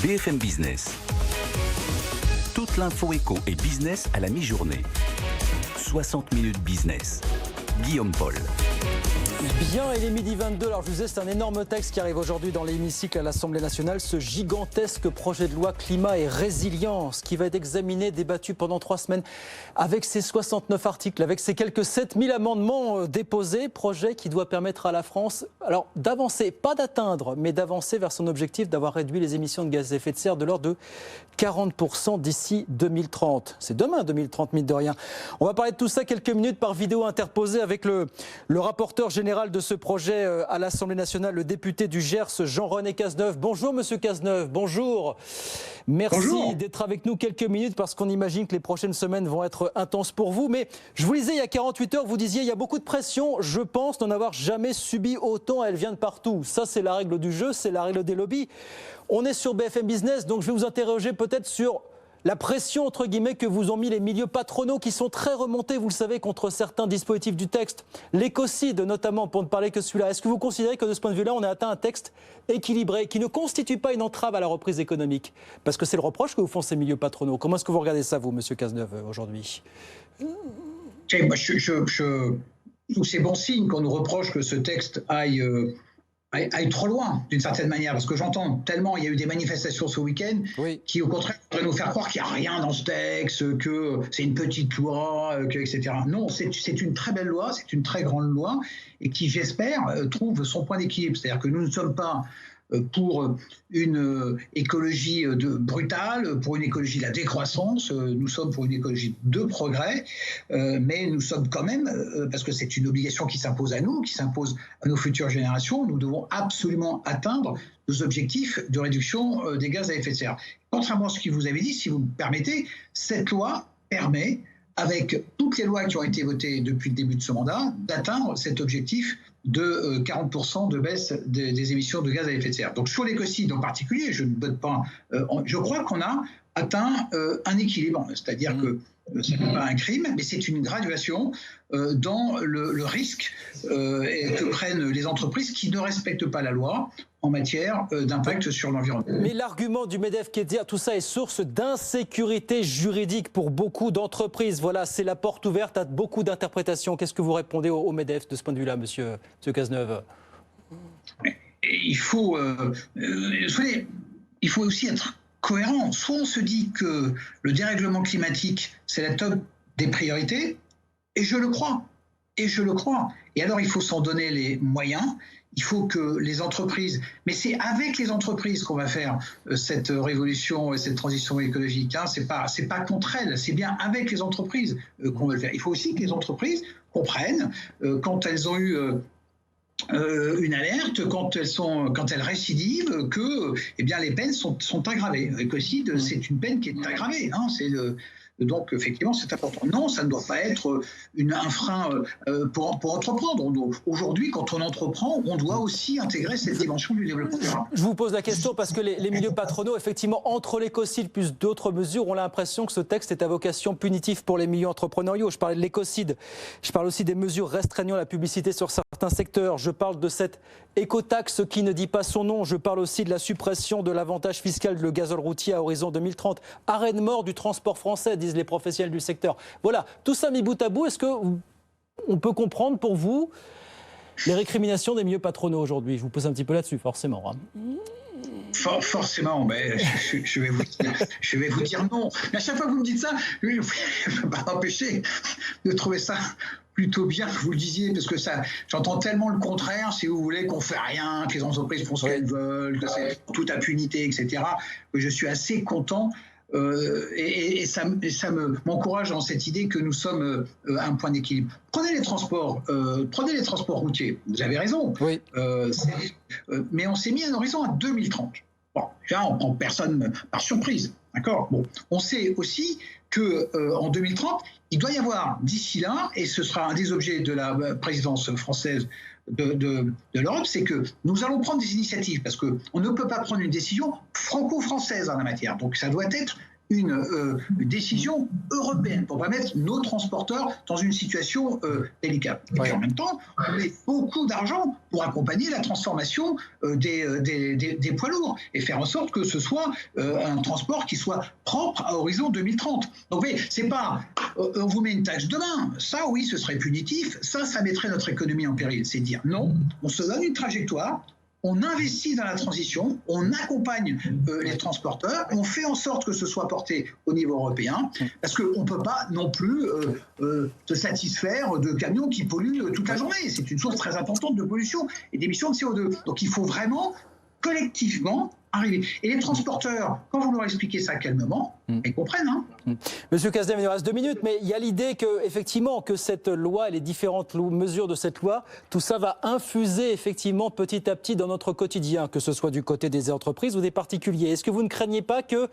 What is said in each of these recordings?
BFM Business. Toute l'info éco et business à la mi-journée. 60 minutes business. Guillaume Paul. Bien, il est midi 22. Alors je vous disais, c'est un énorme texte qui arrive aujourd'hui dans l'hémicycle à l'Assemblée nationale. Ce gigantesque projet de loi climat et résilience qui va être examiné, débattu pendant 3 semaines avec ses 69 articles, avec ses quelques 7000 amendements déposés. Projet qui doit permettre à la France d'avancer, pas d'atteindre, mais d'avancer vers son objectif d'avoir réduit les émissions de gaz à effet de serre de l'ordre de 40% d'ici 2030. C'est demain 2030, mine de rien. On va parler de tout ça quelques minutes par vidéo interposée avec le rapporteur général de ce projet à l'Assemblée nationale, le député du Gers, Jean-René Cazeneuve. Bonjour Monsieur Cazeneuve, bonjour. Merci d'être avec nous quelques minutes parce qu'on imagine que les prochaines semaines vont être intenses pour vous. Mais je vous lisais il y a 48 heures, vous disiez il y a beaucoup de pression. Je pense n'en avoir jamais subi autant, elle vient de partout. Ça c'est la règle du jeu, c'est la règle des lobbies. On est sur BFM Business, donc je vais vous interroger peut-être sur la pression, entre guillemets, que vous ont mis les milieux patronaux qui sont très remontés, vous le savez, contre certains dispositifs du texte. L'écocide, notamment, pour ne parler que celui-là. Est-ce que vous considérez que de ce point de vue-là, on a atteint un texte équilibré, qui ne constitue pas une entrave à la reprise économique? Parce que c'est le reproche que vous font ces milieux patronaux. Comment est-ce que vous regardez ça, vous, Monsieur Cazeneuve, aujourd'hui? Je trouve que c'est bon signe qu'on nous reproche que ce texte aille trop loin, d'une certaine manière, parce que j'entends tellement, il y a eu des manifestations ce week-end qui, au contraire, pourraient nous faire croire qu'il n'y a rien dans ce texte, que c'est une petite loi, etc. Non, c'est une très belle loi, c'est une très grande loi, et qui, j'espère, trouve son point d'équilibre. C'est-à-dire que nous ne sommes pas pour une écologie brutale, pour une écologie de la décroissance, nous sommes pour une écologie de progrès, mais nous sommes quand même, parce que c'est une obligation qui s'impose à nous, qui s'impose à nos futures générations, nous devons absolument atteindre nos objectifs de réduction des gaz à effet de serre. Contrairement à ce que vous avez dit, si vous me permettez, cette loi permet, avec toutes les lois qui ont été votées depuis le début de ce mandat, d'atteindre cet objectif de 40% de baisse des émissions de gaz à effet de serre. Donc sur l'écocide en particulier, je ne vote pas. Je crois qu'on a atteint un équilibre, c'est-à-dire que ce n'est pas un crime, mais c'est une graduation dans le risque que prennent les entreprises qui ne respectent pas la loi en matière d'impact sur l'environnement. Mais l'argument du MEDEF qui est de dire tout ça est source d'insécurité juridique pour beaucoup d'entreprises. Voilà, c'est la porte ouverte à beaucoup d'interprétations. Qu'est-ce que vous répondez au MEDEF de ce point de vue-là, monsieur Cazeneuve? Il faut aussi être cohérent. Soit on se dit que le dérèglement climatique, c'est la top des priorités, et je le crois. Et alors, il faut s'en donner les moyens. Il faut que les entreprises, mais c'est avec les entreprises qu'on va faire cette révolution et cette transition écologique. Hein. C'est pas contre elles, c'est bien avec les entreprises qu'on va le faire. Il faut aussi que les entreprises comprennent quand elles ont eu une alerte, quand elles récidivent, que les peines sont aggravées. L'écocide, c'est une peine qui est aggravée. Hein. Donc, effectivement, c'est important. Non, ça ne doit pas être un frein pour entreprendre. Aujourd'hui, quand on entreprend, on doit aussi intégrer cette dimension du développement durable. Je vous pose la question parce que les milieux patronaux, effectivement, entre l'écocide plus d'autres mesures, ont l'impression que ce texte est à vocation punitive pour les milieux entrepreneuriaux. Je parlais de l'écocide. Je parle aussi des mesures restreignant la publicité sur certains secteurs. Je parle de cette écotaxe qui ne dit pas son nom. Je parle aussi de la suppression de l'avantage fiscal de gazole routier à horizon 2030. Arrêt de mort du transport français, disent les professionnels du secteur. Voilà, tout ça mis bout à bout, est-ce qu'on peut comprendre pour vous les récriminations des milieux patronaux aujourd'hui? Je vous pose un petit peu là-dessus, forcément. Hein. Forcément, mais je vais vous dire non. Mais à chaque fois que vous me dites ça, je ne peux pas m'empêcher de trouver ça plutôt bien que vous le disiez, parce que j'entends tellement le contraire, si vous voulez, qu'on ne fait rien, que les entreprises font ce qu'elles veulent, que c'est toute impunité, etc., que je suis assez content. Et ça m'encourage dans cette idée que nous sommes à un point d'équilibre. Prenez les transports routiers, vous avez raison, mais on s'est mis un horizon à 2030. Bon, là, on prend personne par surprise, d'accord. Bon, on sait aussi qu'en 2030, il doit y avoir d'ici là, et ce sera un des objets de la présidence française de l'Europe, c'est que nous allons prendre des initiatives, parce qu'on ne peut pas prendre une décision franco-française en la matière. Donc ça doit être une décision européenne pour pas mettre nos transporteurs dans une situation délicate. Et puis en même temps, on met beaucoup d'argent pour accompagner la transformation des poids lourds et faire en sorte que ce soit un transport qui soit propre à horizon 2030. Donc vous voyez, c'est pas on vous met une taxe demain, ça oui ce serait punitif, ça mettrait notre économie en péril. C'est dire non, on se donne une trajectoire, on investit dans la transition, on accompagne les transporteurs, on fait en sorte que ce soit porté au niveau européen, parce qu'on ne peut pas non plus se satisfaire de camions qui polluent toute la journée. C'est une source très importante de pollution et d'émissions de CO2. Donc il faut vraiment collectivement arriver. Et les transporteurs, quand vous leur expliquez ça calmement, ils comprennent. Hein. Monsieur Cazeneuve, il nous reste 2 minutes, mais il y a l'idée que, effectivement, que cette loi et les différentes mesures de cette loi, tout ça va infuser effectivement petit à petit dans notre quotidien, que ce soit du côté des entreprises ou des particuliers. Est-ce que vous ne craignez pas que,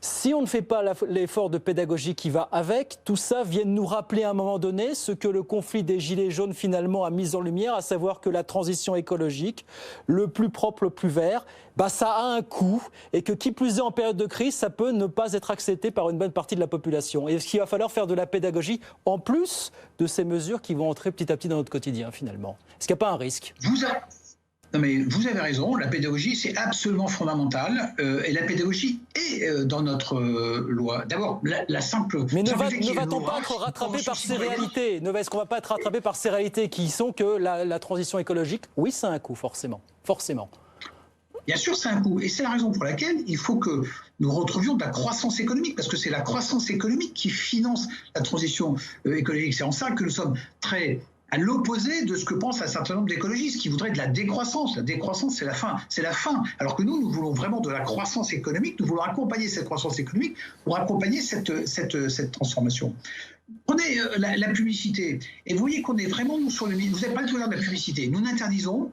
si on ne fait pas l'effort de pédagogie qui va avec, tout ça vienne nous rappeler à un moment donné ce que le conflit des Gilets jaunes finalement a mis en lumière, à savoir que la transition écologique, le plus propre, le plus vert, ça a un coût et que qui plus est en période de crise, ça peut ne pas être accepté par une bonne partie de la population. Et est-ce qu'il va falloir faire de la pédagogie en plus de ces mesures qui vont entrer petit à petit dans notre quotidien finalement? Est-ce qu'il n'y a pas un risque? Non mais vous avez raison, la pédagogie c'est absolument fondamental et la pédagogie est dans notre loi. D'abord, la simple... Mais ne va-t-on pas être rattrapé par ces réalités? Est-ce qu'on ne va pas être rattrapé par ces réalités qui sont que la transition écologique, oui, c'est un coût, forcément. Bien sûr, c'est un coût. Et c'est la raison pour laquelle il faut que nous retrouvions de la croissance économique, parce que c'est la croissance économique qui finance la transition écologique. C'est en ça que nous sommes très à l'opposé de ce que pensent un certain nombre d'écologistes qui voudraient de la décroissance. La décroissance, c'est la fin. C'est la fin. Alors que nous voulons vraiment de la croissance économique. Nous voulons accompagner cette croissance économique pour accompagner cette transformation. Prenez la publicité. Et vous voyez qu'on est vraiment, nous, sur le... Vous n'êtes pas le tolérant de la publicité. Nous n'interdirons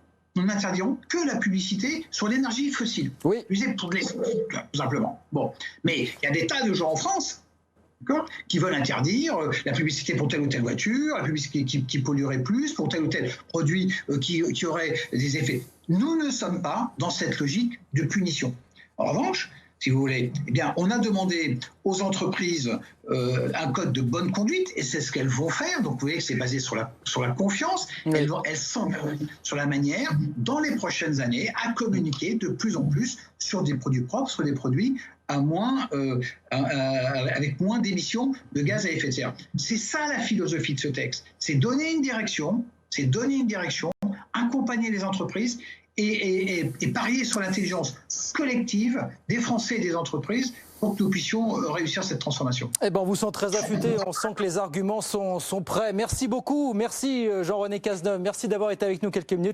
que la publicité sur l'énergie fossile. Oui. Pour tout simplement. Bon. Mais il y a des tas de gens en France qui veulent interdire la publicité pour telle ou telle voiture, la publicité qui polluerait plus, pour tel ou tel produit qui aurait des effets. Nous ne sommes pas dans cette logique de punition. En revanche, si vous voulez, eh bien, on a demandé aux entreprises un code de bonne conduite, et c'est ce qu'elles vont faire. Donc, vous voyez que c'est basé sur la confiance. Oui. Elles s'engagent sur la manière, dans les prochaines années, à communiquer de plus en plus sur des produits propres, sur des produits avec moins d'émissions de gaz à effet de serre. C'est ça la philosophie de ce texte. C'est donner une direction, accompagner les entreprises et parier sur l'intelligence collective des Français et des entreprises pour que nous puissions réussir cette transformation. Eh ben, on vous sent très affûté, on sent que les arguments sont prêts. Merci beaucoup, merci Jean-René Cazeneuve, merci d'avoir été avec nous quelques minutes.